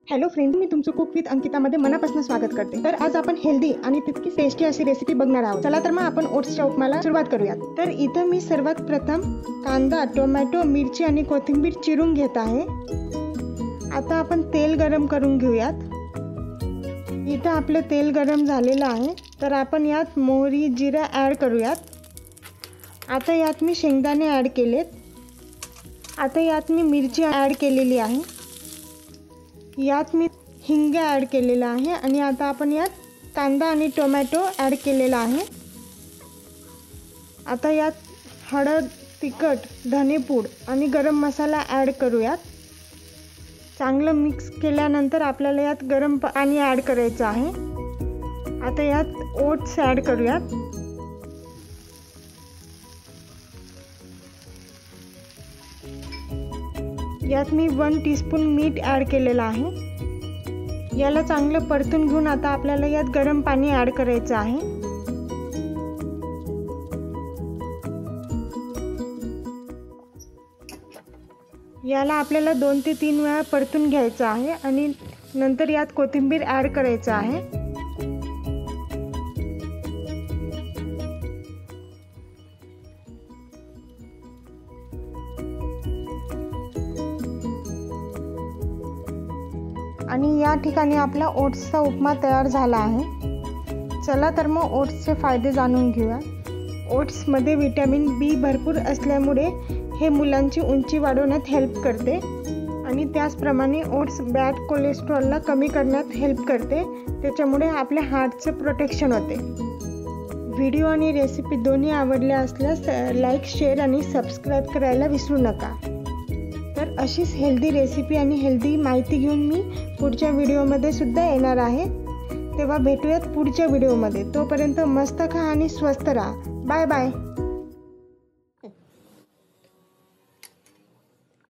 Hello friend, मी तुमचं cook with अंकितामध्ये मनापासून स्वागत करते। तर आज आपण हेल्दी आणि तितकी टेस्टी अशी रेसिपी बघणार आहोत। चला तर मग आपण ओट्सच्या उपमाला सुरुवात करूयात। तर इथं मी सर्वात प्रथम कांदा, टोमॅटो, मिरची आणि कोथिंबीर चिरून घेत आहे। आता आपण तेल गरम करून घेऊयात। इथं आपलं तेल गरम झालेलं आहे, तर आपण यात मोहरी, जिरा ॲड करूयात। आता यात मी शेंगदाणे ॲड केलेत। आता यात मी मिरची ॲड केलेली आहे। यात मी हिंग ॲड केलेला आहे आणि आता आपण यात कांदा आणि टोमॅटो ॲड केलेला आहे। आता यात हळद, तिखट, धनेपूड आणि गरम मसाला ॲड करूयात। चांगलं मिक्स केल्यानंतर आपल्याला यात गरम पाणी ॲड करायचं आहे। आता यात ओट्स ॲड करूयात। यात मी 1 टीस्पून मीठ ॲड केलेलं आहे। याला चांगलं परतून घेऊन आता आपल्याला यात गरम पाणी ॲड करायचं आहे। याला आपल्याला 2 ते 3 वेळा परतून घ्यायचं आहे आणि नंतर यात कोथिंबीर ॲड करायचं आहे। आणि या ठिकाणी आपला ओट्सचा उपमा तयार झाला आहे। चला तर मग ओट्सचे फायदे जाणून घेऊया। ओट्समध्ये व्हिटॅमिन बी भरपूर असल्यामुळे हे मुलांची उंची वाढवण्यात हेल्प करते आणि त्याचप्रमाणे ओट्स बॅड कोलेस्ट्रॉलला कमी करण्यात हेल्प करते। त्याच्यामुळे आपल्या हार्टचे प्रोटेक्शन होते। व्हिडिओ आणि रेसिपी दोन्ही आवडल्या असल्यास लाईक, शेअर आणि सबस्क्राईब करायला विसरू नका। तर अशीच हेल्दी रेसिपी आणि हेल्दी माहिती घेऊन मी पुढच्या व्हिडिओमध्ये सुद्धा येणार आहे। तेव्हा भेटूयात पुढच्या व्हिडिओमध्ये। तोपर्यंत मस्त खा आणि स्वस्थ राहा। Bye bye.